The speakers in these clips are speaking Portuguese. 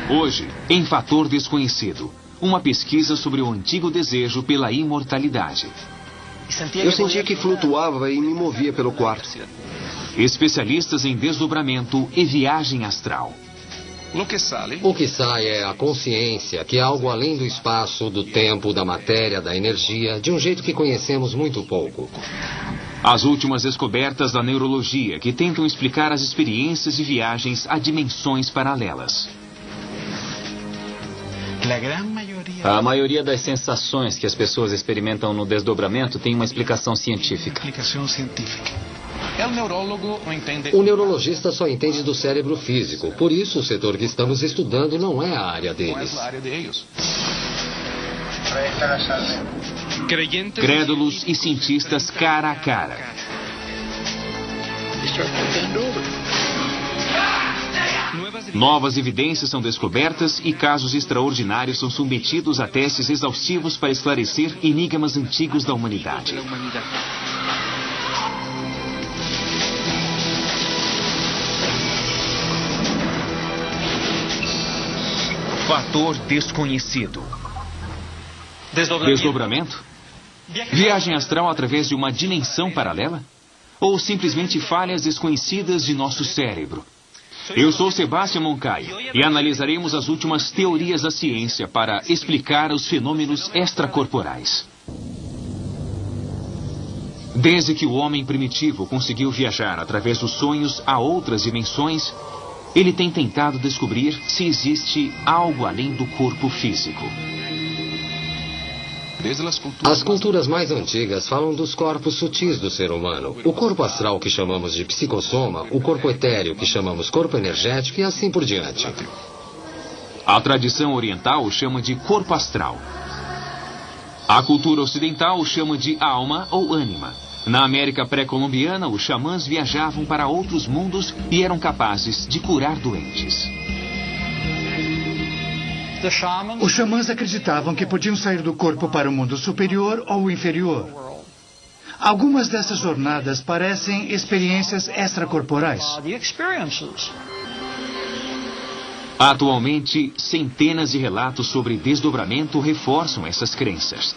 Hoje, em Fator Desconhecido, uma pesquisa sobre o antigo desejo pela imortalidade. Eu sentia que flutuava e me movia pelo quarto. Especialistas em desdobramento e viagem astral. O que sai é a consciência, que é algo além do espaço, do tempo, da matéria, da energia, de um jeito que conhecemos muito pouco. As últimas descobertas da neurologia que tentam explicar as experiências de viagens a dimensões paralelas. A maioria das sensações que as pessoas experimentam no desdobramento tem uma explicação científica. O neurologista só entende do cérebro físico, por isso o setor que estamos estudando não é a área deles. Crédulos e cientistas cara a cara. Novas evidências são descobertas e casos extraordinários são submetidos a testes exaustivos para esclarecer enigmas antigos da humanidade. Fator Desconhecido. Desdobramento? Viagem astral através de uma dimensão paralela? Ou simplesmente falhas desconhecidas de nosso cérebro? Eu sou Sebastião Moncayo e analisaremos as últimas teorias da ciência para explicar os fenômenos extracorporais. Desde que o homem primitivo conseguiu viajar através dos sonhos a outras dimensões, ele tem tentado descobrir se existe algo além do corpo físico. As culturas mais antigas falam dos corpos sutis do ser humano. O corpo astral, que chamamos de psicossoma, o corpo etéreo, que chamamos corpo energético, e assim por diante. A tradição oriental o chama de corpo astral. A cultura ocidental o chama de alma ou ânima. Na América pré-colombiana, os xamãs viajavam para outros mundos e eram capazes de curar doentes. Os xamãs acreditavam que podiam sair do corpo para o mundo superior ou inferior. Algumas dessas jornadas parecem experiências extracorporais. Atualmente, centenas de relatos sobre desdobramento reforçam essas crenças.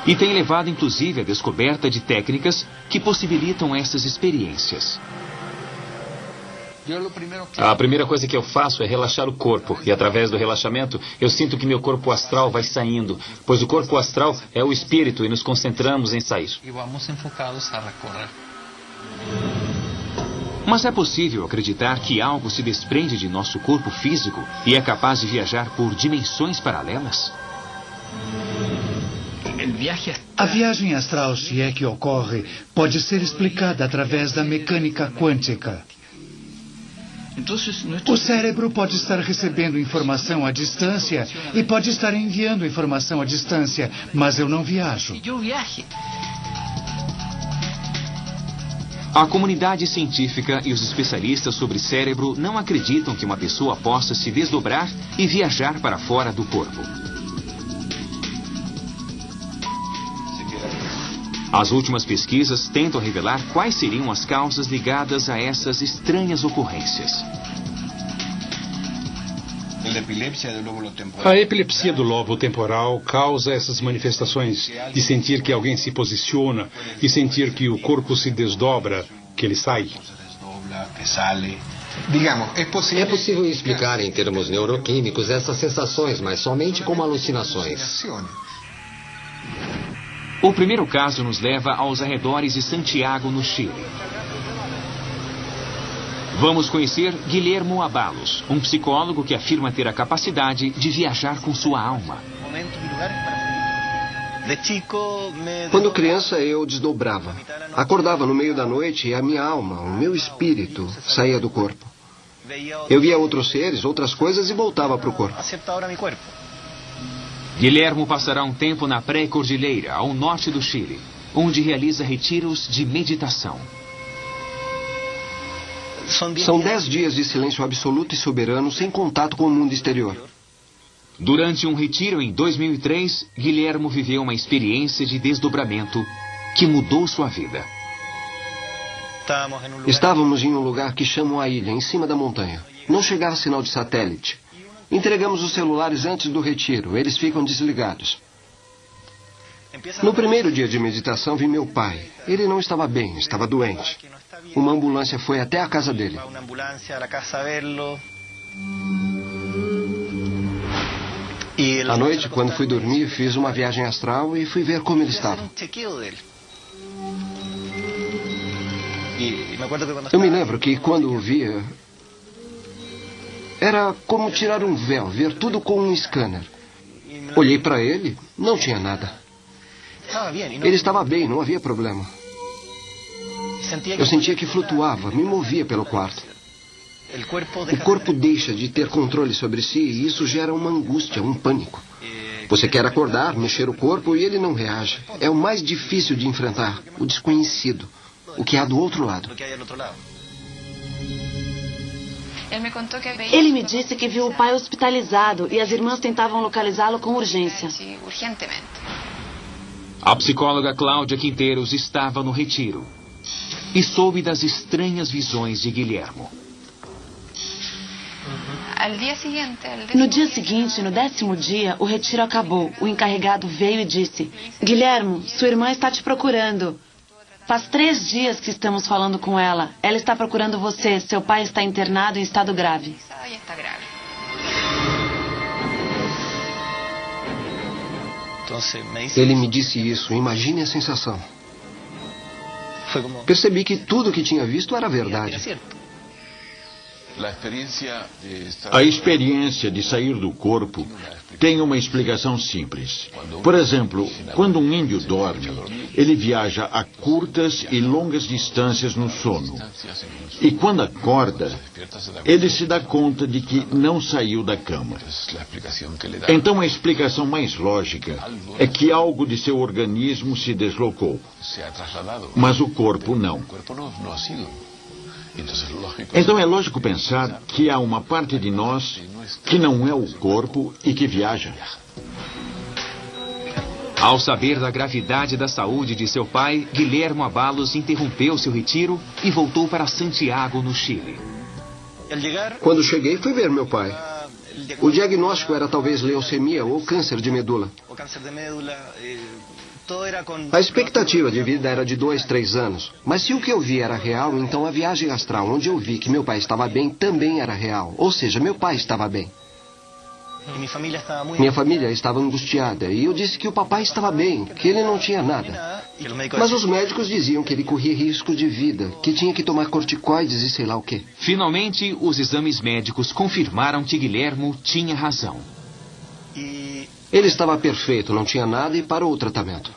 E tem levado inclusive à descoberta de técnicas que possibilitam essas experiências. A primeira coisa que eu faço é relaxar o corpo, e através do relaxamento eu sinto que meu corpo astral vai saindo, pois o corpo astral é o espírito e nos concentramos em sair. Mas é possível acreditar que algo se desprende de nosso corpo físico e é capaz de viajar por dimensões paralelas? A viagem astral, se é que ocorre, pode ser explicada através da mecânica quântica. O cérebro pode estar recebendo informação à distância e pode estar enviando informação à distância, mas eu não viajo. A comunidade científica e os especialistas sobre cérebro não acreditam que uma pessoa possa se desdobrar e viajar para fora do corpo. As últimas pesquisas tentam revelar quais seriam as causas ligadas a essas estranhas ocorrências. A epilepsia do lobo temporal causa essas manifestações de sentir que alguém se posiciona e sentir que o corpo se desdobra, que ele sai. É possível explicar em termos neuroquímicos essas sensações, mas somente como alucinações. O primeiro caso nos leva aos arredores de Santiago, no Chile. Vamos conhecer Guilhermo Abalos, um psicólogo que afirma ter a capacidade de viajar com sua alma. Quando criança, eu desdobrava. Acordava no meio da noite e a minha alma, o meu espírito, saía do corpo. Eu via outros seres, outras coisas e voltava para o corpo. Guilhermo passará um tempo na pré-cordilheira, ao norte do Chile, onde realiza retiros de meditação. São 10 dias de silêncio absoluto e soberano, sem contato com o mundo exterior. Durante um retiro em 2003, Guilhermo viveu uma experiência de desdobramento que mudou sua vida. Estávamos em um lugar que chamam a ilha, em cima da montanha. Não chegava sinal de satélite. Entregamos os celulares antes do retiro. Eles ficam desligados. No primeiro dia de meditação, vi meu pai. Ele não estava bem, estava doente. Uma ambulância foi até a casa dele. À noite, quando fui dormir, fiz uma viagem astral e fui ver como ele estava. Eu me lembro que quando o via, era como tirar um véu, ver tudo com um scanner. Olhei para ele, não tinha nada. Ele estava bem, não havia problema. Eu sentia que flutuava, me movia pelo quarto. O corpo deixa de ter controle sobre si e isso gera uma angústia, um pânico. Você quer acordar, mexer o corpo e ele não reage. É o mais difícil de enfrentar, o desconhecido, o que há do outro lado. Ele me disse que viu o pai hospitalizado e as irmãs tentavam localizá-lo com urgência. A psicóloga Cláudia Quinteiros estava no retiro e soube das estranhas visões de Guilhermo. No dia seguinte, no 10º dia, o retiro acabou. O encarregado veio e disse: Guilhermo, sua irmã está te procurando. Faz 3 dias que estamos falando com ela. Ela está procurando você. Seu pai está internado em estado grave. Ele me disse isso. Imagine a sensação. Percebi que tudo o que tinha visto era verdade. A experiência de sair do corpo tem uma explicação simples. Por exemplo, quando um índio dorme, ele viaja a curtas e longas distâncias no sono. E quando acorda, ele se dá conta de que não saiu da cama. Então a explicação mais lógica é que algo de seu organismo se deslocou, mas o corpo não. Então é lógico pensar que há uma parte de nós que não é o corpo e que viaja. Ao saber da gravidade da saúde de seu pai, Guilhermo Abalos interrompeu seu retiro e voltou para Santiago, no Chile. Quando cheguei, fui ver meu pai. O diagnóstico era talvez leucemia ou câncer de medula. A expectativa de vida era de 2, 3 anos. Mas se o que eu vi era real, então a viagem astral onde eu vi que meu pai estava bem também era real. Ou seja, meu pai estava bem. Minha família estava angustiada e eu disse que o papai estava bem, que ele não tinha nada. Mas os médicos diziam que ele corria risco de vida, que tinha que tomar corticoides e sei lá o quê. Finalmente, os exames médicos confirmaram que Guilhermo tinha razão. Ele estava perfeito, não tinha nada e parou o tratamento.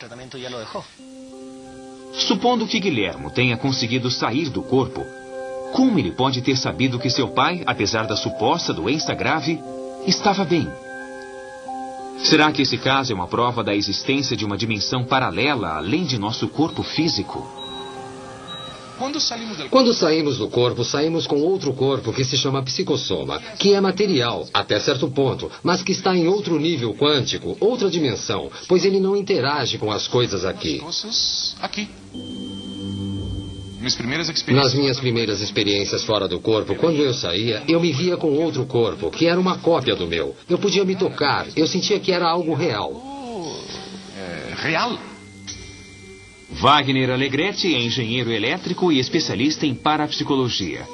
Supondo que Guilhermo tenha conseguido sair do corpo, como ele pode ter sabido que seu pai, apesar da suposta doença grave, estava bem? Será que esse caso é uma prova da existência de uma dimensão paralela além de nosso corpo físico? Quando saímos do corpo, saímos com outro corpo que se chama psicossoma, que é material, até certo ponto, mas que está em outro nível quântico, outra dimensão, pois ele não interage com as coisas aqui. Nas minhas primeiras experiências fora do corpo, quando eu saía, eu me via com outro corpo, que era uma cópia do meu. Eu podia me tocar, eu sentia que era algo real. Real? Wagner Alegretti é engenheiro elétrico e especialista em parapsicologia.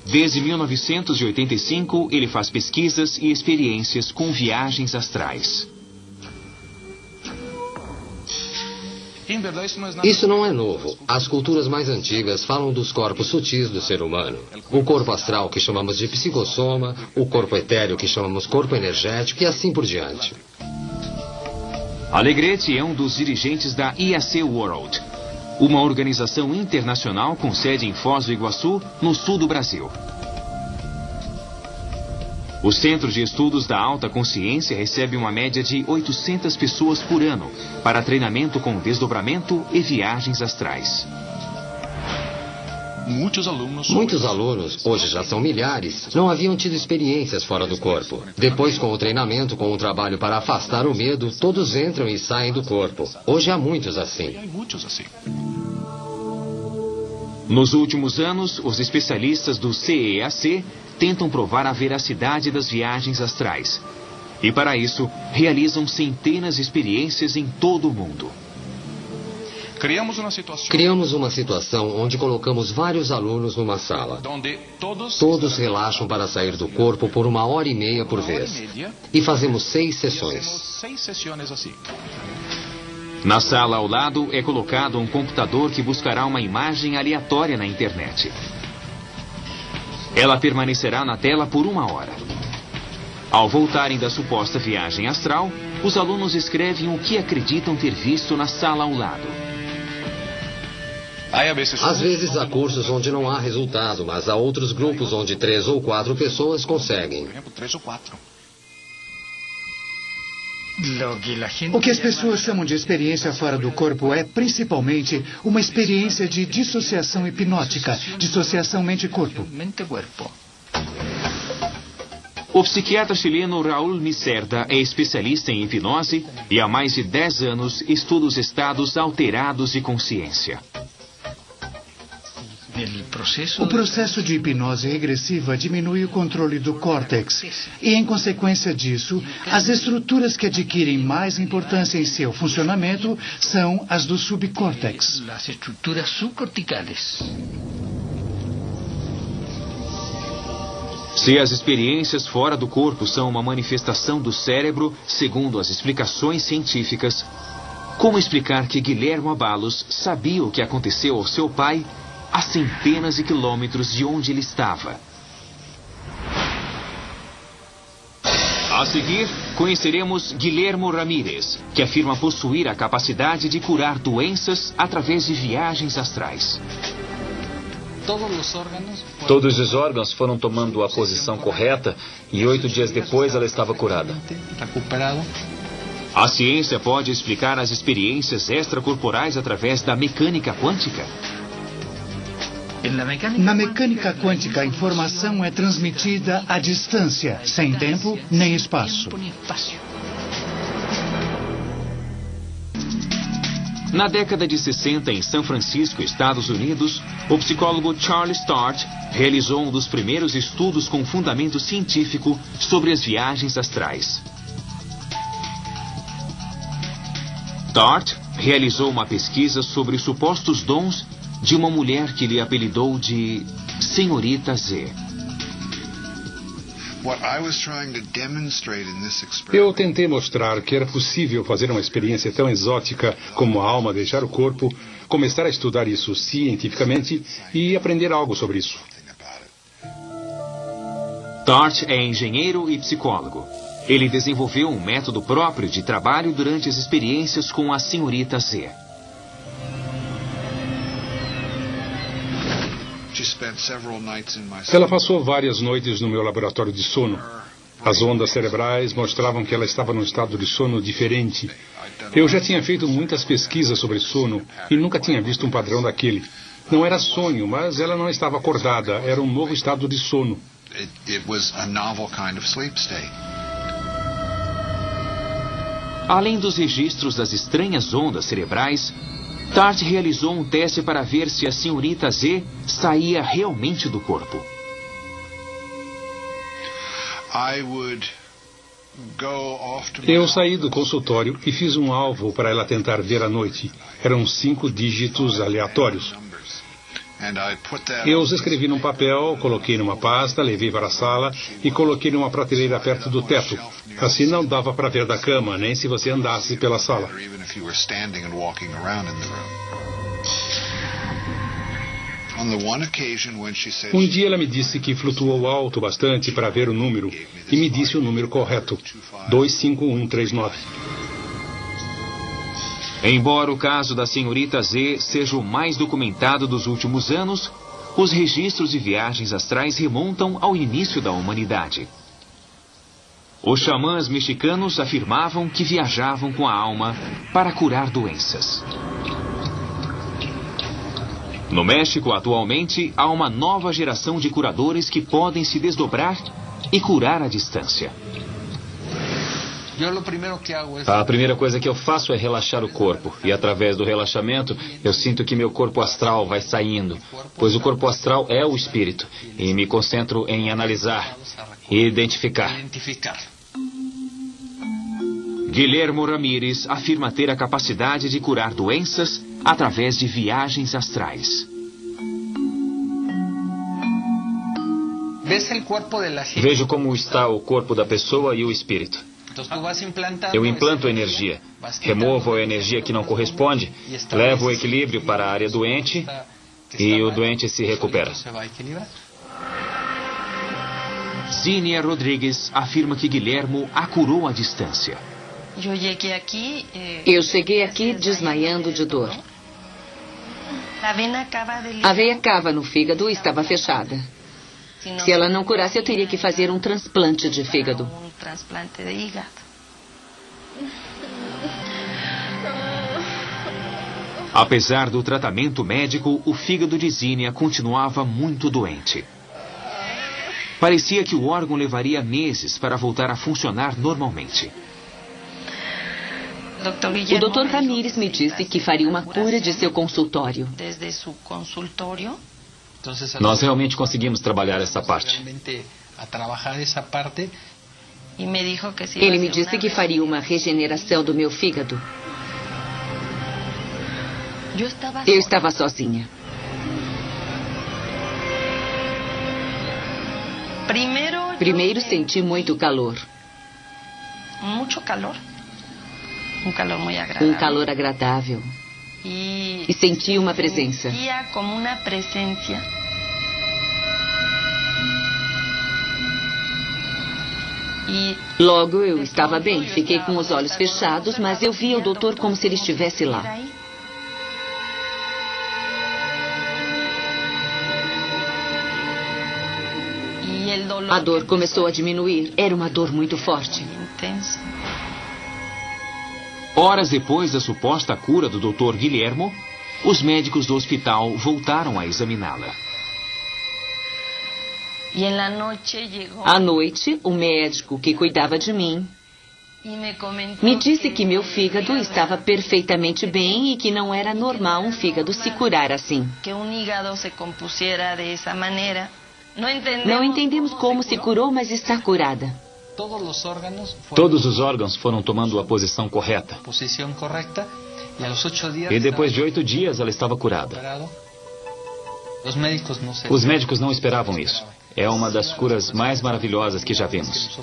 Desde 1985, ele faz pesquisas e experiências com viagens astrais. Isso não é novo. As culturas mais antigas falam dos corpos sutis do ser humano. O corpo astral, que chamamos de psicossoma, o corpo etéreo, que chamamos corpo energético, e assim por diante. Alegretti é um dos dirigentes da IAC World, uma organização internacional com sede em Foz do Iguaçu, no sul do Brasil. O Centro de Estudos da Alta Consciência recebe uma média de 800 pessoas por ano para treinamento com desdobramento e viagens astrais. Muitos alunos, hoje já são milhares, não haviam tido experiências fora do corpo. Depois, com o treinamento, com o trabalho para afastar o medo, todos entram e saem do corpo. Hoje há muitos assim. Nos últimos anos, os especialistas do CEAC tentam provar a veracidade das viagens astrais. E para isso, realizam centenas de experiências em todo o mundo. Criamos uma situação onde colocamos vários alunos numa sala. Todos relaxam para sair do corpo por 1h30 por vez. E fazemos 6 sessões. Na sala ao lado é colocado um computador que buscará uma imagem aleatória na internet. Ela permanecerá na tela por 1 hora. Ao voltarem da suposta viagem astral, os alunos escrevem o que acreditam ter visto na sala ao lado. Às vezes há cursos onde não há resultado, mas há outros grupos onde 3 ou 4 pessoas conseguem. O que as pessoas chamam de experiência fora do corpo é, principalmente, uma experiência de dissociação hipnótica, dissociação mente-corpo. O psiquiatra chileno Raul Micerda é especialista em hipnose e há mais de 10 anos estuda os estados alterados de consciência. O processo de hipnose regressiva diminui o controle do córtex e, em consequência disso, as estruturas que adquirem mais importância em seu funcionamento são as do subcórtex. Se as experiências fora do corpo são uma manifestação do cérebro, segundo as explicações científicas, como explicar que Guilhermo Abalos sabia o que aconteceu ao seu pai a centenas de quilômetros de onde ele estava? A seguir, conheceremos Guilhermo Ramírez, que afirma possuir a capacidade de curar doenças através de viagens astrais. Todos os órgãos foram tomando a posição correta e 8 dias depois ela estava curada. A ciência pode explicar as experiências extracorporais através da mecânica quântica? Na mecânica quântica, a informação é transmitida à distância, sem tempo nem espaço. Na década de 60, em São Francisco, Estados Unidos, o psicólogo Charles Start realizou um dos primeiros estudos com fundamento científico sobre as viagens astrais. Start realizou uma pesquisa sobre os supostos dons de uma mulher que ele apelidou de Senhorita Z. Eu tentei mostrar que era possível fazer uma experiência tão exótica como a alma deixar o corpo, começar a estudar isso cientificamente e aprender algo sobre isso. Start é engenheiro e psicólogo. Ele desenvolveu um método próprio de trabalho durante as experiências com a Senhorita Z. Ela passou várias noites no meu laboratório de sono. As ondas cerebrais mostravam que ela estava num estado de sono diferente. Eu já tinha feito muitas pesquisas sobre sono e nunca tinha visto um padrão daquele. Não era sonho, mas ela não estava acordada. Era um novo estado de sono. Além dos registros das estranhas ondas cerebrais, Start realizou um teste para ver se a Senhorita Z saía realmente do corpo. Eu saí do consultório e fiz um alvo para ela tentar ver à noite. Eram 5 dígitos aleatórios. Eu os escrevi num papel, coloquei numa pasta, levei para a sala e coloquei numa prateleira perto do teto. Assim não dava para ver da cama, nem se você andasse pela sala. Um dia ela me disse que flutuou alto bastante para ver o número e me disse o número correto, 25139. Embora o caso da Senhorita Z seja o mais documentado dos últimos anos, os registros de viagens astrais remontam ao início da humanidade. Os xamãs mexicanos afirmavam que viajavam com a alma para curar doenças. No México, atualmente, há uma nova geração de curadores que podem se desdobrar e curar à distância. A primeira coisa que eu faço é relaxar o corpo. E através do relaxamento, eu sinto que meu corpo astral vai saindo. Pois o corpo astral é o espírito. E me concentro em analisar e identificar. Guilhermo Ramírez afirma ter a capacidade de curar doenças através de viagens astrais. Vejo como está o corpo da pessoa e o espírito. Eu implanto energia, removo a energia que não corresponde, levo o equilíbrio para a área doente e o doente se recupera. Zínia Rodrigues afirma que Guilhermo a curou à distância. Eu cheguei aqui desmaiando de dor. A veia cava no fígado estava fechada. Se ela não curasse, eu teria que fazer um transplante de fígado. Apesar do tratamento médico, o fígado de Zínia continuava muito doente. Parecia que o órgão levaria meses para voltar a funcionar normalmente. O Dr. Ramírez me disse que faria uma cura de seu consultório. Nós realmente conseguimos trabalhar essa parte. Ele me disse que faria uma regeneração do meu fígado. Eu estava sozinha. Primeiro senti muito calor. Um calor agradável. E senti uma presença. Logo eu estava bem, fiquei com os olhos fechados, mas eu via o doutor como se ele estivesse lá. A dor começou a diminuir, era uma dor muito forte. Horas depois da suposta cura do Dr. Guilhermo, os médicos do hospital voltaram a examiná-la. À noite, o médico que cuidava de mim me disse que meu fígado estava perfeitamente bem e que não era normal um fígado se curar assim. Não entendemos como se curou, mas está curada. Todos os órgãos foram tomando a posição correta. E depois de 8 dias ela estava curada. Os médicos não esperavam isso. É uma das curas mais maravilhosas que já vimos.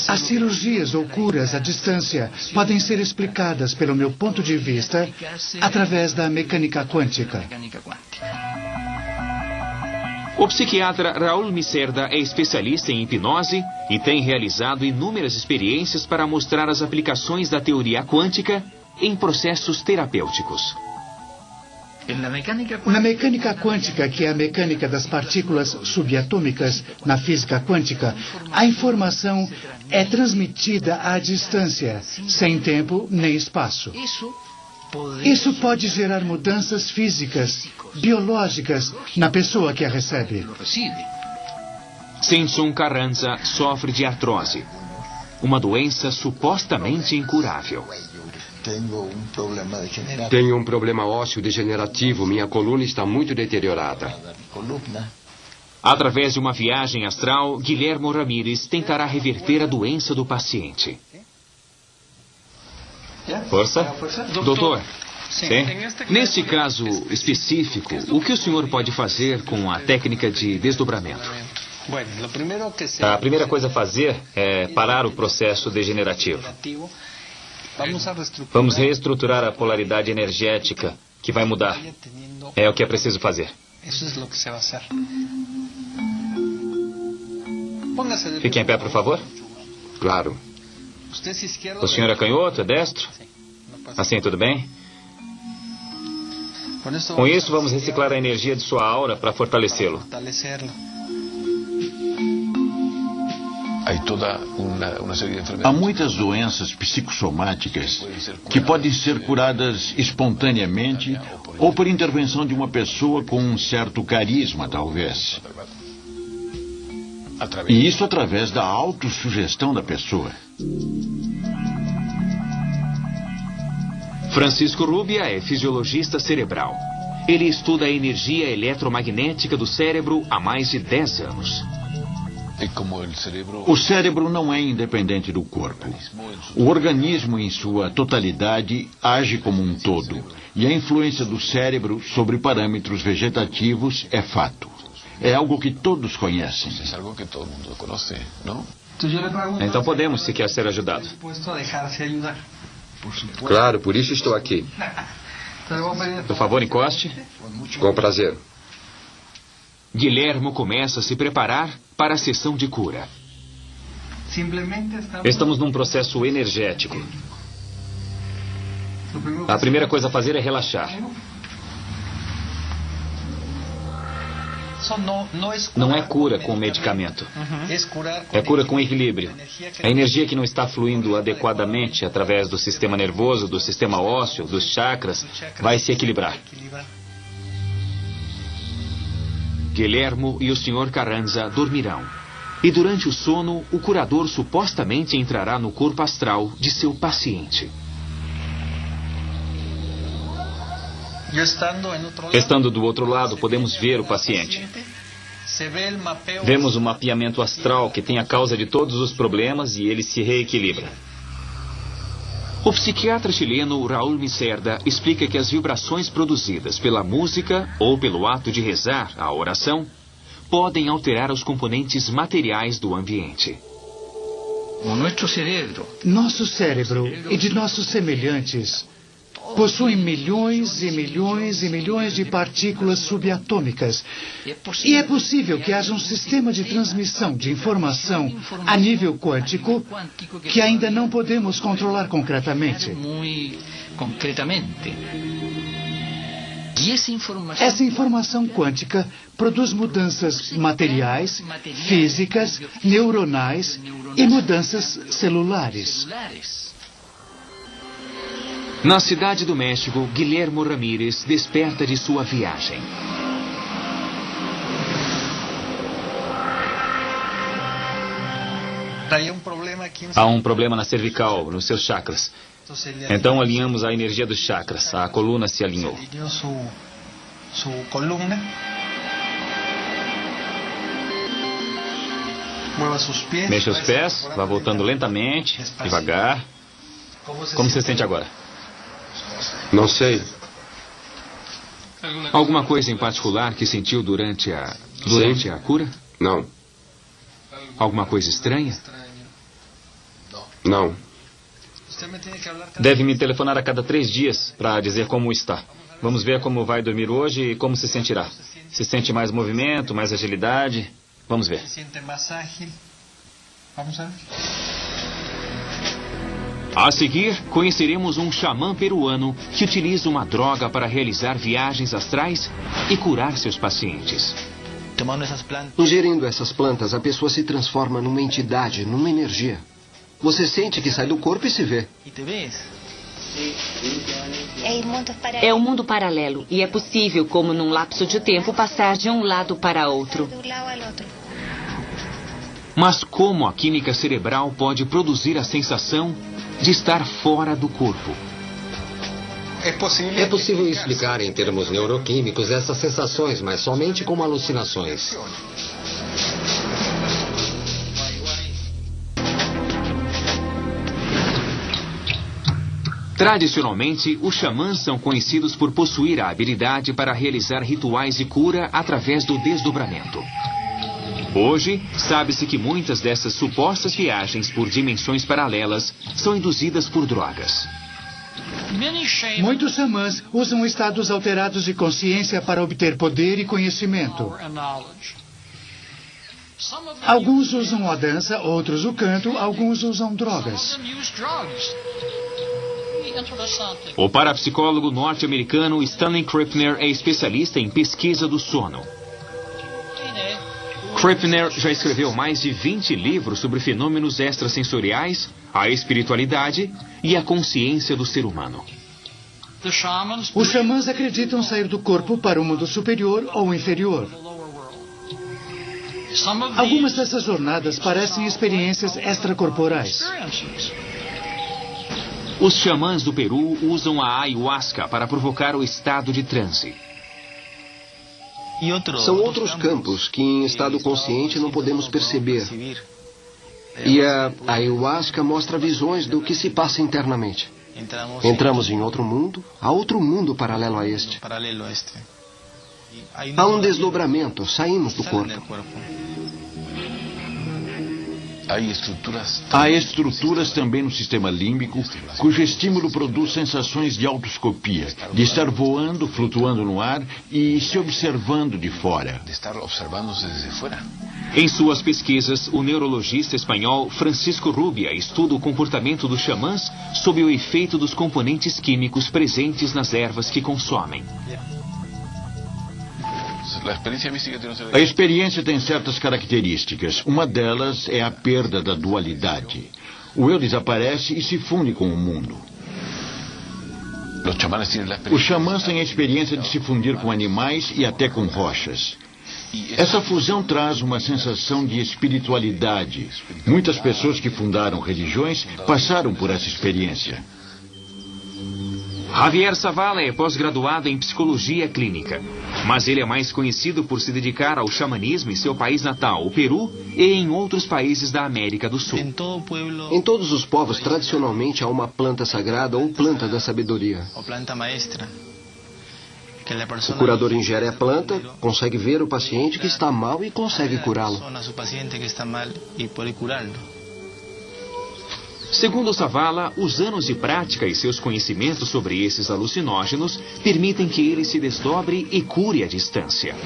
As cirurgias ou curas à distância podem ser explicadas, pelo meu ponto de vista, através da mecânica quântica. O psiquiatra Raul Micerda é especialista em hipnose e tem realizado inúmeras experiências para mostrar as aplicações da teoria quântica em processos terapêuticos. Na mecânica quântica, que é a mecânica das partículas subatômicas na física quântica, a informação é transmitida à distância, sem tempo nem espaço. Isso pode gerar mudanças físicas, biológicas, na pessoa que a recebe. Simpson Carranza sofre de artrose, uma doença supostamente incurável. Tenho um problema ósseo degenerativo. Minha coluna está muito deteriorada. Através de uma viagem astral, Guilhermo Ramírez tentará reverter a doença do paciente. Força? Doutor, neste caso específico, o que o senhor pode fazer com a técnica de desdobramento? A primeira coisa a fazer é parar o processo degenerativo. Vamos reestruturar a polaridade energética, que vai mudar. É o que é preciso fazer. Fique em pé, por favor. Claro. O senhor é canhoto, é destro? Assim, tudo bem? Com isso, vamos reciclar a energia de sua aura para fortalecê-lo. Há muitas doenças psicossomáticas que podem ser curadas espontaneamente ou por intervenção de uma pessoa com um certo carisma, talvez. E isso através da autossugestão da pessoa. Francisco Rubia é fisiologista cerebral. Ele estuda a energia eletromagnética do cérebro há mais de 10 anos. O cérebro não é independente do corpo. O organismo, em sua totalidade, age como um todo. E a influência do cérebro sobre parâmetros vegetativos é fato. É algo que todos conhecem. Então podemos, se quer ser ajudado. Claro, por isso estou aqui. Por favor, encoste. Com prazer. Guilhermo começa a se preparar para a sessão de cura. Estamos num processo energético. A primeira coisa a fazer é relaxar. Não é cura com medicamento. É cura com equilíbrio. A energia que não está fluindo adequadamente através do sistema nervoso, do sistema ósseo, dos chakras, vai se equilibrar. Guilhermo e o Sr. Carranza dormirão. E durante o sono, o curador supostamente entrará no corpo astral de seu paciente. Estando do outro lado, podemos ver o paciente. Vemos o mapeamento astral que tem a causa de todos os problemas e ele se reequilibra. O psiquiatra chileno Raul Micerda explica que as vibrações produzidas pela música ou pelo ato de rezar a oração podem alterar os componentes materiais do ambiente. Nosso cérebro e de nossos semelhantes possuem milhões e milhões e milhões de partículas subatômicas. E é possível que haja um sistema de transmissão de informação a nível quântico que ainda não podemos controlar concretamente. Essa informação quântica produz mudanças materiais, físicas, neuronais e mudanças celulares. Na cidade do México, Guilhermo Ramírez desperta de sua viagem. Há um problema na cervical, nos seus chakras. Então alinhamos a energia dos chakras. A coluna se alinhou. Mexa os pés, vá voltando lentamente, devagar. Como você se sente agora? Não sei. Alguma coisa em particular que sentiu durante a cura? Não. Alguma coisa estranha? Não. Deve me telefonar a cada 3 dias para dizer como está. Vamos ver como vai dormir hoje e como se sentirá. Se sente mais movimento, mais agilidade? Vamos ver. A seguir, conheceremos um xamã peruano que utiliza uma droga para realizar viagens astrais e curar seus pacientes. Ingerindo essas plantas, a pessoa se transforma numa entidade, numa energia. Você sente que sai do corpo e se vê. É um mundo paralelo e é possível, como num lapso de tempo, passar de um lado para outro. Mas como a química cerebral pode produzir a sensação de estar fora do corpo? É possível explicar em termos neuroquímicos essas sensações, mas somente como alucinações. Tradicionalmente, os xamãs são conhecidos por possuir a habilidade para realizar rituais de cura através do desdobramento. Hoje, sabe-se que muitas dessas supostas viagens por dimensões paralelas são induzidas por drogas. Muitos xamãs usam estados alterados de consciência para obter poder e conhecimento. Alguns usam a dança, outros o canto, alguns usam drogas. O parapsicólogo norte-americano Stanley Krippner é especialista em pesquisa do sono. Krippner já escreveu mais de 20 livros sobre fenômenos extrasensoriais, a espiritualidade e a consciência do ser humano. Os xamãs acreditam sair do corpo para o mundo superior ou inferior. Algumas dessas jornadas parecem experiências extracorporais. Os xamãs do Peru usam a ayahuasca para provocar o estado de transe. São outros campos que em estado consciente não podemos perceber. E a ayahuasca mostra visões do que se passa internamente. Entramos em outro mundo, há outro mundo paralelo a este. Há um desdobramento, saímos do corpo. Há estruturas também no sistema límbico, cujo estímulo produz sensações de autoscopia, de estar voando, flutuando no ar e se observando de fora. Em suas pesquisas, o neurologista espanhol Francisco Rubia estuda o comportamento dos xamãs sob o efeito dos componentes químicos presentes nas ervas que consomem. A experiência tem certas características. Uma delas é a perda da dualidade. O eu desaparece e se funde com o mundo. Os xamãs têm a experiência de se fundir com animais e até com rochas. Essa fusão traz uma sensação de espiritualidade. Muitas pessoas que fundaram religiões passaram por essa experiência. Javier Zavala é pós-graduado em psicologia clínica, mas ele é mais conhecido por se dedicar ao xamanismo em seu país natal, o Peru, e em outros países da América do Sul. Em todos os povos, tradicionalmente, há uma planta sagrada ou planta da sabedoria. O curador ingere a planta, consegue ver o paciente que está mal e consegue curá-lo. Segundo Zavala, os anos de prática e seus conhecimentos sobre esses alucinógenos permitem que ele se desdobre e cure à distância.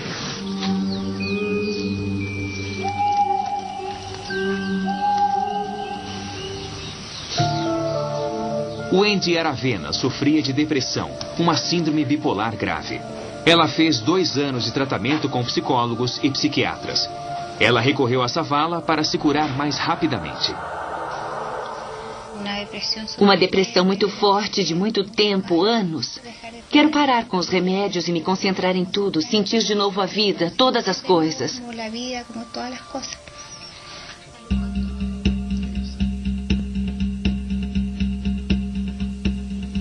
Wendy Aravena sofria de depressão, uma síndrome bipolar grave. Ela fez 2 anos de tratamento com psicólogos e psiquiatras. Ela recorreu a Zavala para se curar mais rapidamente. Uma depressão muito forte de muito tempo, anos. Quero parar com os remédios e me concentrar em tudo, sentir de novo a vida, todas as coisas.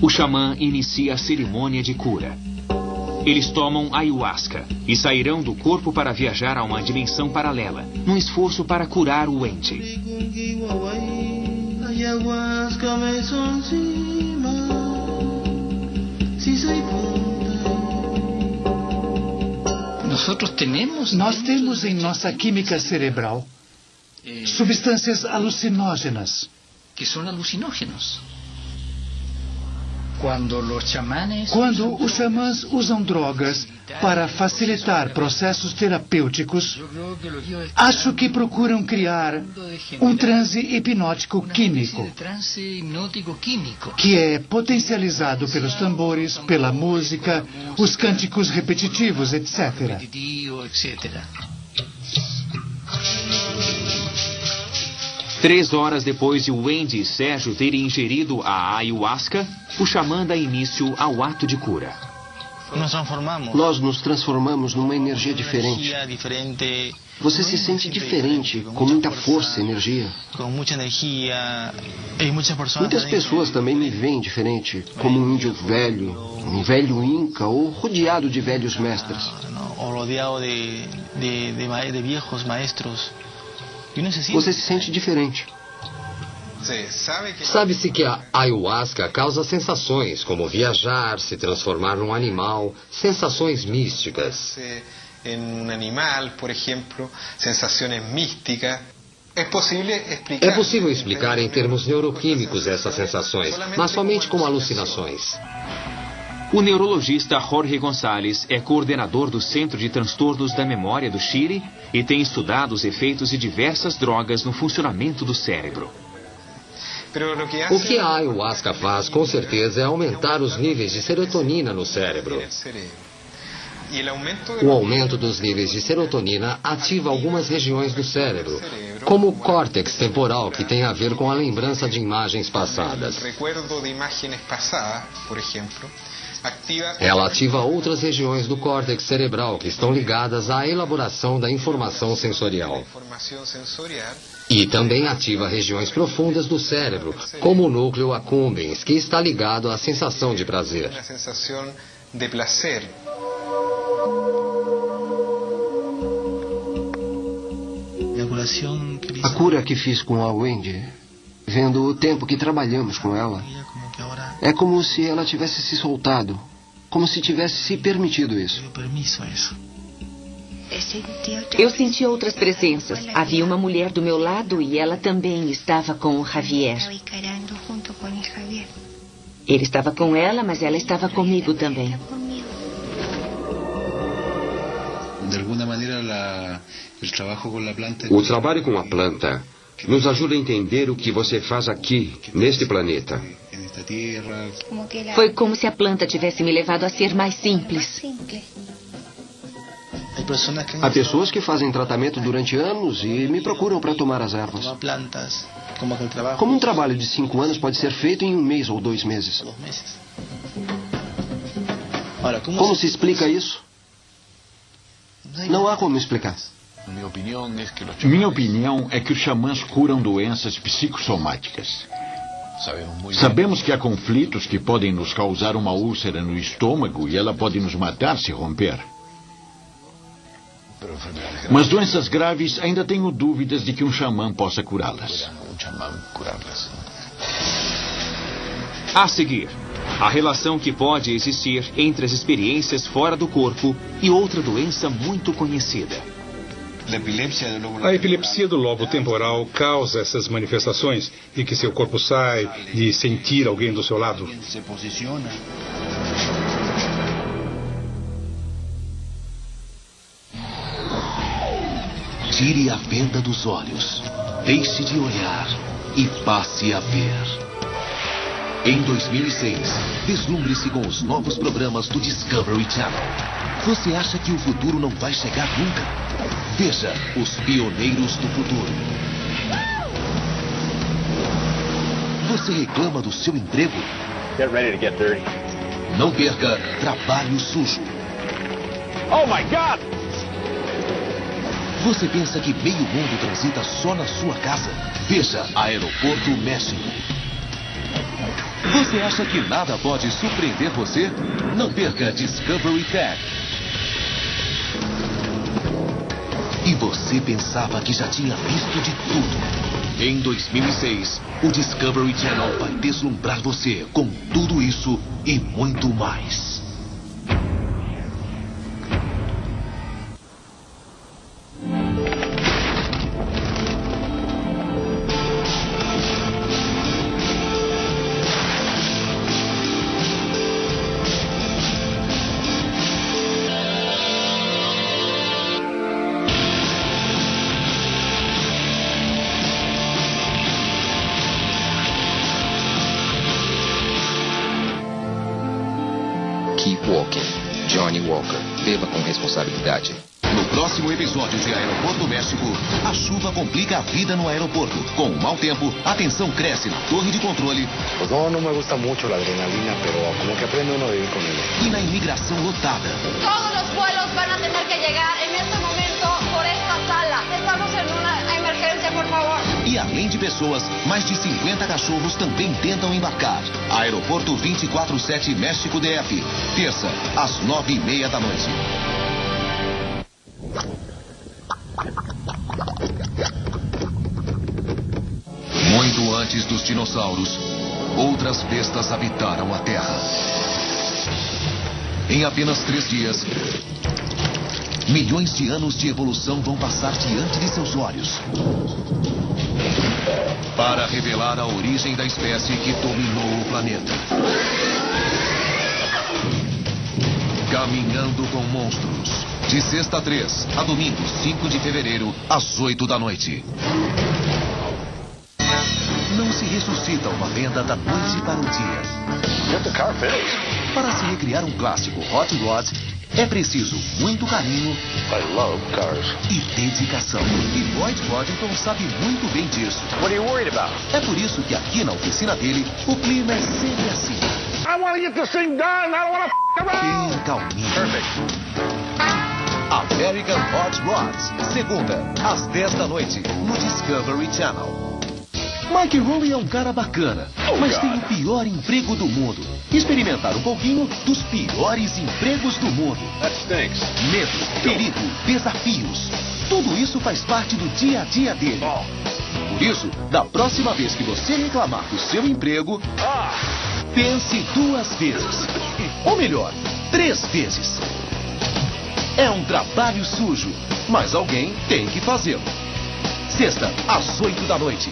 O xamã inicia a cerimônia de cura. Eles tomam ayahuasca e sairão do corpo para viajar a uma dimensão paralela, num esforço para curar o Wendy. Nós temos em nossa química cerebral substâncias alucinógenas. Que são alucinógenos. Quando os xamãs usam drogas para facilitar processos terapêuticos, acho que procuram criar um transe hipnótico químico, que é potencializado pelos tambores, pela música, os cânticos repetitivos, etc. 3 horas depois de Wendy e Sérgio terem ingerido a ayahuasca, o xamã dá início ao ato de cura. Nós nos transformamos numa energia diferente. Você se sente diferente, com muita força e energia. Muitas pessoas também me veem diferente, como um índio velho, um velho inca ou rodeado de velhos mestres. Você se sente diferente. Sabe-se que a ayahuasca causa sensações, como viajar, se transformar num animal, sensações místicas. Por exemplo, sensações místicas. É possível explicar em termos neuroquímicos essas sensações, mas somente como alucinações. O neurologista Jorge González é coordenador do Centro de Transtornos da Memória do Chile e tem estudado os efeitos de diversas drogas no funcionamento do cérebro. O que a ayahuasca faz, com certeza, é aumentar os níveis de serotonina no cérebro. O aumento dos níveis de serotonina ativa algumas regiões do cérebro, como o córtex temporal, que tem a ver com a lembrança de imagens passadas. Ela ativa outras regiões do córtex cerebral que estão ligadas à elaboração da informação sensorial. E também ativa regiões profundas do cérebro, como o núcleo accumbens, que está ligado à sensação de prazer. A cura que fiz com a Wendy, vendo o tempo que trabalhamos com ela, é como se ela tivesse se soltado, como se tivesse se permitido isso. Eu senti outras presenças. Havia uma mulher do meu lado e ela também estava com o Javier. Ele estava com ela, mas ela estava comigo também. O trabalho com a planta nos ajuda a entender o que você faz aqui, neste planeta. Foi como se a planta tivesse me levado a ser mais simples. Há pessoas que fazem tratamento durante anos e me procuram para tomar as ervas. Como um trabalho de 5 anos pode ser feito em 1 mês ou 2 meses. Como se explica isso? Não há como explicar. Minha opinião é que os xamãs curam doenças psicossomáticas. Sabemos que há conflitos que podem nos causar uma úlcera no estômago e ela pode nos matar se romper. Mas doenças graves ainda tenho dúvidas de que um xamã possa curá-las. A seguir, a relação que pode existir entre as experiências fora do corpo e outra doença muito conhecida. A epilepsia do lobo temporal causa essas manifestações de que seu corpo sai, de sentir alguém do seu lado. Tire a venda dos olhos, deixe de olhar e passe a ver. Em 2006, deslumbre-se com os novos programas do Discovery Channel. Você acha que o futuro não vai chegar nunca? Veja os pioneiros do futuro. Você reclama do seu emprego? Get ready to get dirty. Não perca Trabalho Sujo. Oh my God! Você pensa que meio mundo transita só na sua casa? Veja Aeroporto México. Você acha que nada pode surpreender você? Não perca Discovery Tech. E você pensava que já tinha visto de tudo. Em 2006, o Discovery Channel vai deslumbrar você com tudo isso e muito mais. Johnny Walker. Beba com responsabilidade. No próximo episódio de Aeroporto México, a chuva complica a vida no aeroporto. Com o mau tempo, a tensão cresce na torre de controle. Pues no me gusta mucho la adrenalina, pero como que aprende uno a vivir con ella. E na imigração lotada. Todos los vuelos van a tener que llegar en este momento por esta sala. Estamos en una emergencia, por favor. E além de pessoas, mais de 50 cachorros também tentam embarcar. Aeroporto 24/7 México DF. Terça, às 9:30 da noite. Muito antes dos dinossauros, outras bestas habitaram a Terra. Em apenas 3 dias, milhões de anos de evolução vão passar diante de seus olhos. Para revelar a origem da espécie que dominou o planeta. Caminhando com Monstros. De sexta a 3, a domingo, 5 de fevereiro, às 8 da noite. Não se ressuscita uma lenda da noite para o dia. Para se recriar um clássico Hot Rod, é preciso muito carinho e dedicação. E Lloyd Boddington sabe muito bem disso. É por isso que aqui na oficina dele, o clima é sempre assim. Bem calminho. American Hot Rods, segunda, às 10 da noite, no Discovery Channel. Mike Rowley é um cara bacana, mas tem o pior emprego do mundo. Experimentar um pouquinho dos piores empregos do mundo. Medo, perigo, desafios. Tudo isso faz parte do dia a dia dele. Por isso, da próxima vez que você reclamar do seu emprego, pense 2 vezes. Ou melhor, 3 vezes. É um trabalho sujo, mas alguém tem que fazê-lo. Sexta, às 8 da noite.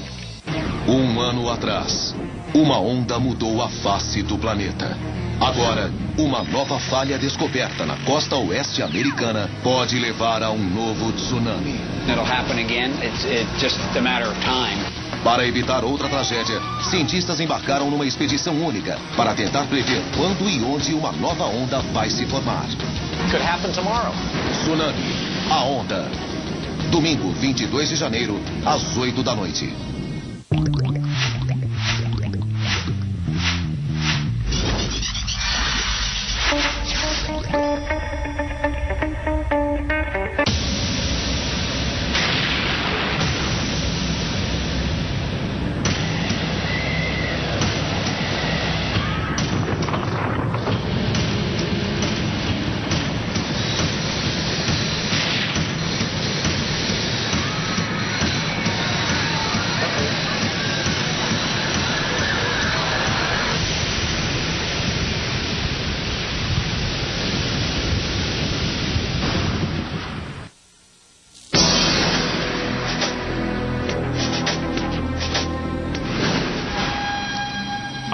1 ano atrás, uma onda mudou a face do planeta. Agora, uma nova falha descoberta na costa oeste americana pode levar a um novo tsunami. Para evitar outra tragédia, cientistas embarcaram numa expedição única para tentar prever quando e onde uma nova onda vai se formar. Tsunami, a onda. Domingo, 22 de janeiro, às 8 da noite.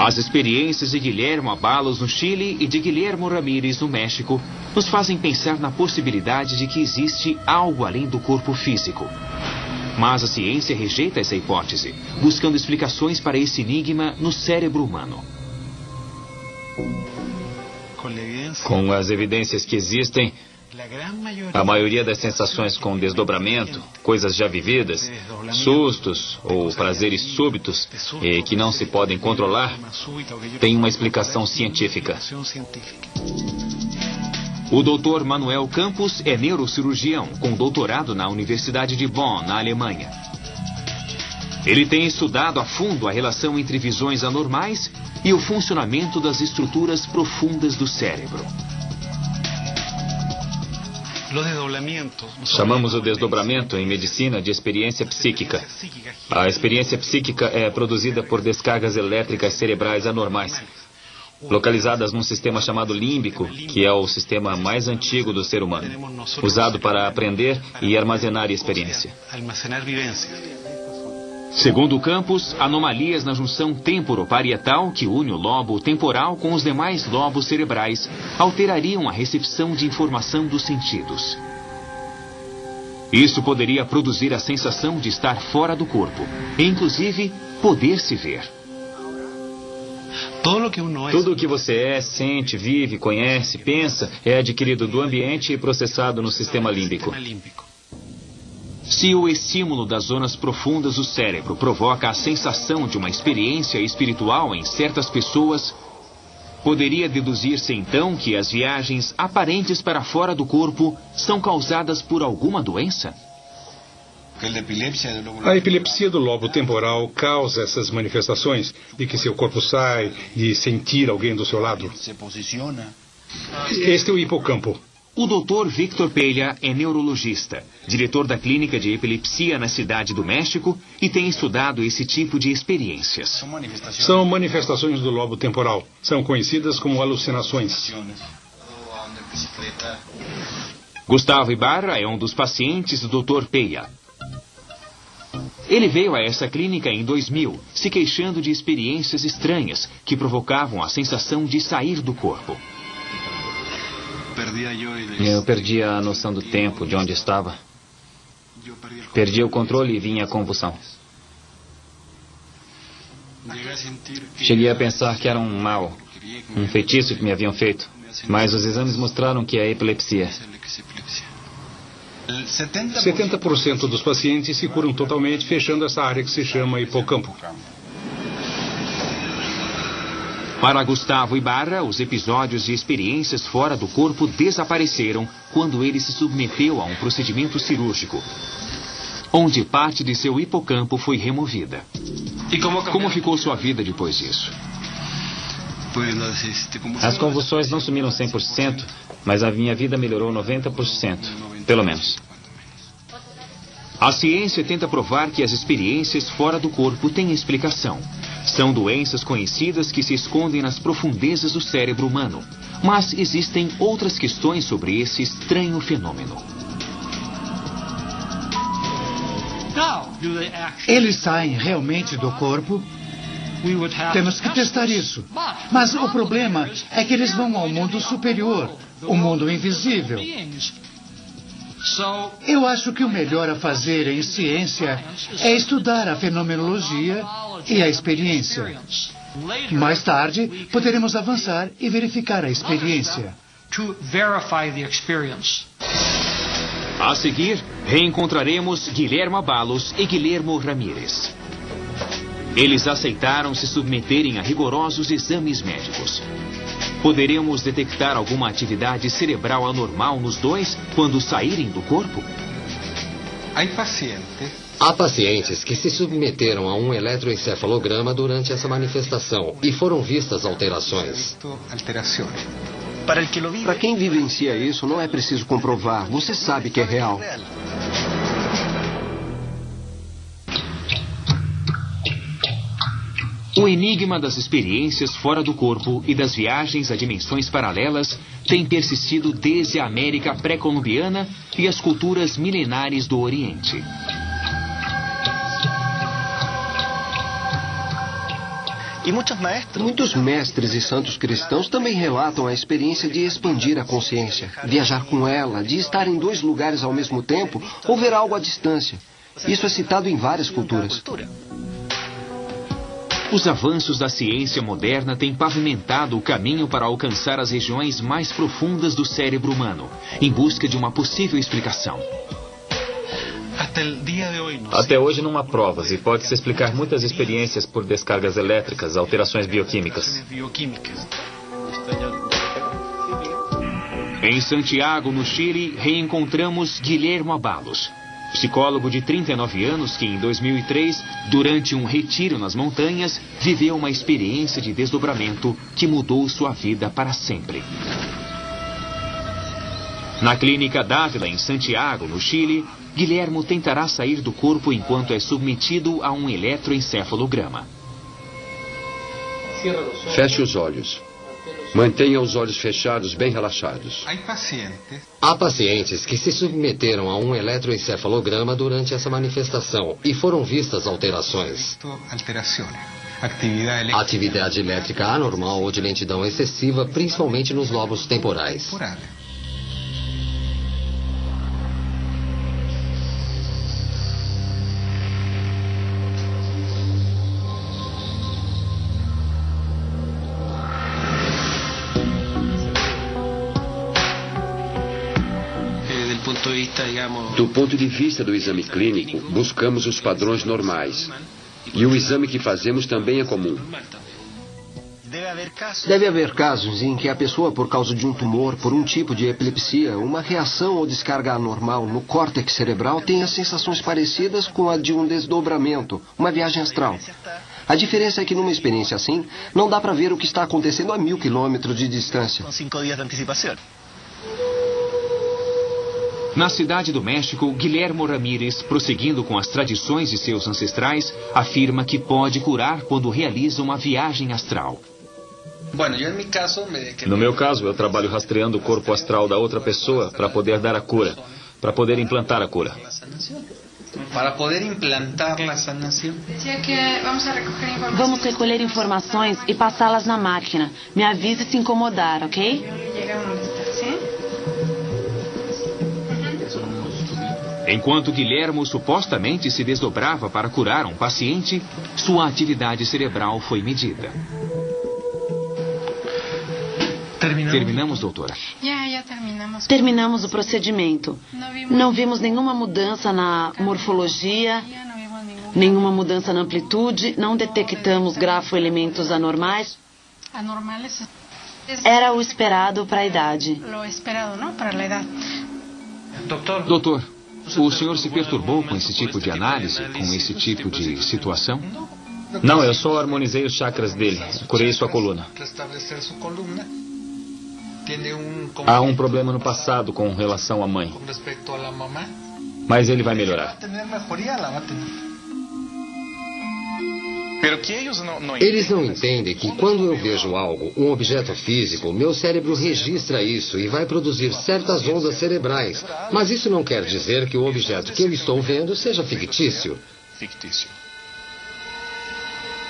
As experiências de Guilhermo Abalos no Chile e de Guilhermo Ramírez no México nos fazem pensar na possibilidade de que existe algo além do corpo físico. Mas a ciência rejeita essa hipótese, buscando explicações para esse enigma no cérebro humano. Com as evidências que existem, a maioria das sensações com desdobramento, coisas já vividas, sustos ou prazeres súbitos e que não se podem controlar, tem uma explicação científica. O Dr. Manuel Campos é neurocirurgião com doutorado na Universidade de Bonn, na Alemanha. Ele tem estudado a fundo a relação entre visões anormais e o funcionamento das estruturas profundas do cérebro. Chamamos o desdobramento em medicina de experiência psíquica. A experiência psíquica é produzida por descargas elétricas cerebrais anormais, localizadas num sistema chamado límbico, que é o sistema mais antigo do ser humano, usado para aprender e armazenar experiência. Segundo Campos, anomalias na junção temporoparietal, que une o lobo temporal com os demais lobos cerebrais, alterariam a recepção de informação dos sentidos. Isso poderia produzir a sensação de estar fora do corpo, e inclusive poder se ver. Tudo o que você é, sente, vive, conhece, pensa, é adquirido do ambiente e processado no sistema límbico. Se o estímulo das zonas profundas do cérebro provoca a sensação de uma experiência espiritual em certas pessoas, poderia deduzir-se então que as viagens aparentes para fora do corpo são causadas por alguma doença? A epilepsia do lobo temporal causa essas manifestações de que seu corpo sai, de sentir alguém do seu lado. Este é o hipocampo. O Dr. Victor Peña é neurologista, diretor da clínica de epilepsia na cidade do México e tem estudado esse tipo de experiências. São manifestações do lobo temporal. São conhecidas como alucinações. Gustavo Ibarra é um dos pacientes do Dr. Peña. Ele veio a essa clínica em 2000, se queixando de experiências estranhas que provocavam a sensação de sair do corpo. Eu perdi a noção do tempo, de onde estava. Perdi o controle e vinha a convulsão. Cheguei a pensar que era um mal, um feitiço que me haviam feito. Mas os exames mostraram que é epilepsia. 70% dos pacientes se curam totalmente fechando essa área que se chama hipocampo. Para Gustavo Ibarra, os episódios de experiências fora do corpo desapareceram quando ele se submeteu a um procedimento cirúrgico, onde parte de seu hipocampo foi removida. Como ficou sua vida depois disso? As convulsões não sumiram 100%, mas a minha vida melhorou 90%, pelo menos. A ciência tenta provar que as experiências fora do corpo têm explicação. São doenças conhecidas que se escondem nas profundezas do cérebro humano. Mas existem outras questões sobre esse estranho fenômeno. Eles saem realmente do corpo? Temos que testar isso. Mas o problema é que eles vão ao mundo superior, o mundo invisível. Eu acho que o melhor a fazer em ciência é estudar a fenomenologia e a experiência. Mais tarde, poderemos avançar e verificar a experiência. A seguir, reencontraremos Guilhermo Abalos e Guilhermo Ramírez. Eles aceitaram se submeterem a rigorosos exames médicos. Poderemos detectar alguma atividade cerebral anormal nos dois quando saírem do corpo? Há pacientes que se submeteram a um eletroencefalograma durante essa manifestação e foram vistas alterações. Para quem vivencia isso, não é preciso comprovar. Você sabe que é real. O enigma das experiências fora do corpo e das viagens a dimensões paralelas tem persistido desde a América pré-colombiana e as culturas milenares do Oriente. Muitos mestres e santos cristãos também relatam a experiência de expandir a consciência, viajar com ela, de estar em dois lugares ao mesmo tempo ou ver algo à distância. Isso é citado em várias culturas. Os avanços da ciência moderna têm pavimentado o caminho para alcançar as regiões mais profundas do cérebro humano, em busca de uma possível explicação. Até hoje não há provas e pode-se explicar muitas experiências por descargas elétricas, alterações bioquímicas. Em Santiago, no Chile, reencontramos Guilhermo Abalos, psicólogo de 39 anos que, em 2003, durante um retiro nas montanhas, viveu uma experiência de desdobramento que mudou sua vida para sempre. Na clínica Dávila, em Santiago, no Chile, Guilhermo tentará sair do corpo enquanto é submetido a um eletroencefalograma. Feche os olhos. Mantenha os olhos fechados, bem relaxados. Há pacientes que se submeteram a um eletroencefalograma durante essa manifestação e foram vistas alterações. Atividade elétrica anormal ou de lentidão excessiva, principalmente nos lobos temporais. Do ponto de vista do exame clínico, buscamos os padrões normais. E o exame que fazemos também é comum. Deve haver casos em que a pessoa, por causa de um tumor, por um tipo de epilepsia, uma reação ou descarga anormal no córtex cerebral tenha sensações parecidas com a de um desdobramento, uma viagem astral. A diferença é que numa experiência assim, não dá para ver o que está acontecendo a 1000 quilômetros de distância. Na cidade do México, Guilhermo Ramírez, prosseguindo com as tradições de seus ancestrais, afirma que pode curar quando realiza uma viagem astral. No meu caso, eu trabalho rastreando o corpo astral da outra pessoa para poder dar a cura, para poder implantar a cura. Para poder implantar a sanação. Vamos recolher informações e passá-las na máquina. Me avise se incomodar, ok? Enquanto Guilhermo supostamente se desdobrava para curar um paciente, sua atividade cerebral foi medida. Terminamos, doutora? Terminamos o procedimento. Não vimos nenhuma mudança na morfologia, nenhuma mudança na amplitude, não detectamos grafoelementos anormais. Era o esperado para a idade. Doutor, o senhor se perturbou com esse tipo de análise, com esse tipo de situação? Não, eu só harmonizei os chakras dele. Curei sua coluna. Há um problema no passado com relação à mãe. Mas ele vai melhorar. Eles não entendem que quando eu vejo algo, um objeto físico, meu cérebro registra isso e vai produzir certas ondas cerebrais. Mas isso não quer dizer que o objeto que eu estou vendo seja fictício.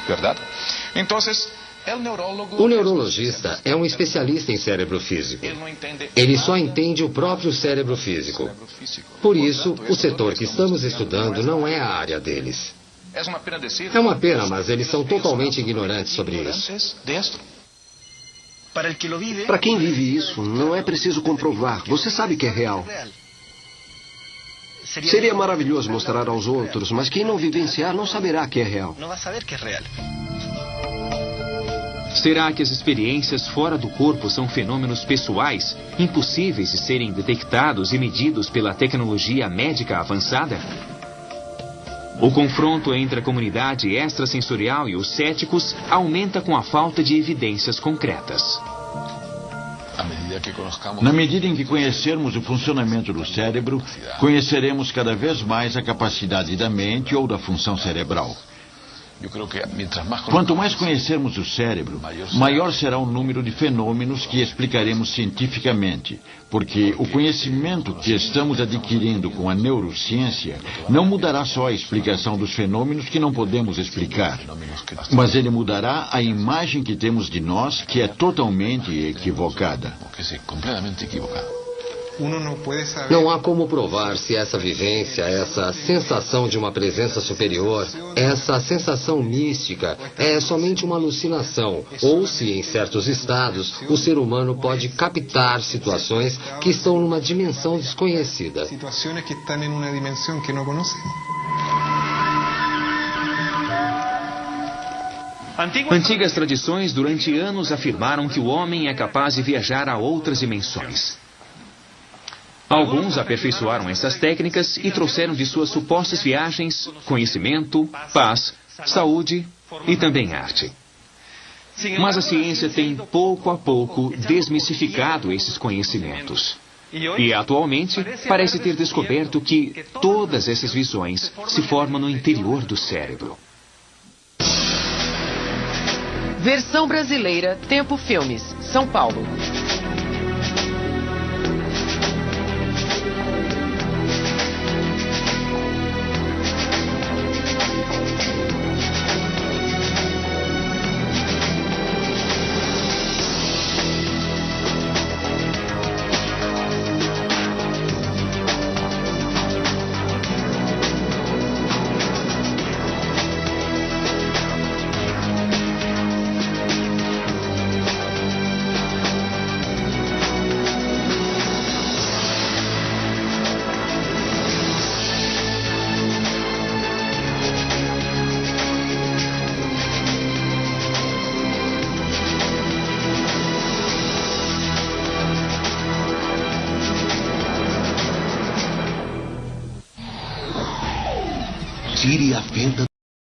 Verdade? Então, o neurologista é um especialista em cérebro físico. Ele só entende o próprio cérebro físico. Por isso, o setor que estamos estudando não é a área deles. É uma pena, mas eles são totalmente ignorantes sobre isso. Para quem vive isso, não é preciso comprovar. Você sabe que é real. Seria maravilhoso mostrar aos outros, mas quem não vivenciar não saberá que é real. Será que as experiências fora do corpo são fenômenos pessoais, impossíveis de serem detectados e medidos pela tecnologia médica avançada? O confronto entre a comunidade extrasensorial e os céticos aumenta com a falta de evidências concretas. Na medida em que conhecermos o funcionamento do cérebro, conheceremos cada vez mais a capacidade da mente ou da função cerebral. Quanto mais conhecermos o cérebro, maior será o número de fenômenos que explicaremos cientificamente, porque o conhecimento que estamos adquirindo com a neurociência não mudará só a explicação dos fenômenos que não podemos explicar, mas ele mudará a imagem que temos de nós, que é totalmente equivocada. Não há como provar se essa vivência, essa sensação de uma presença superior, essa sensação mística é somente uma alucinação, ou se, em certos estados, o ser humano pode captar situações que estão numa dimensão desconhecida. Antigas tradições durante anos afirmaram que o homem é capaz de viajar a outras dimensões. Alguns aperfeiçoaram essas técnicas e trouxeram de suas supostas viagens conhecimento, paz, saúde e também arte. Mas a ciência tem pouco a pouco desmistificado esses conhecimentos. E atualmente parece ter descoberto que todas essas visões se formam no interior do cérebro. Versão brasileira, Tempo Filmes, São Paulo. Tire a venda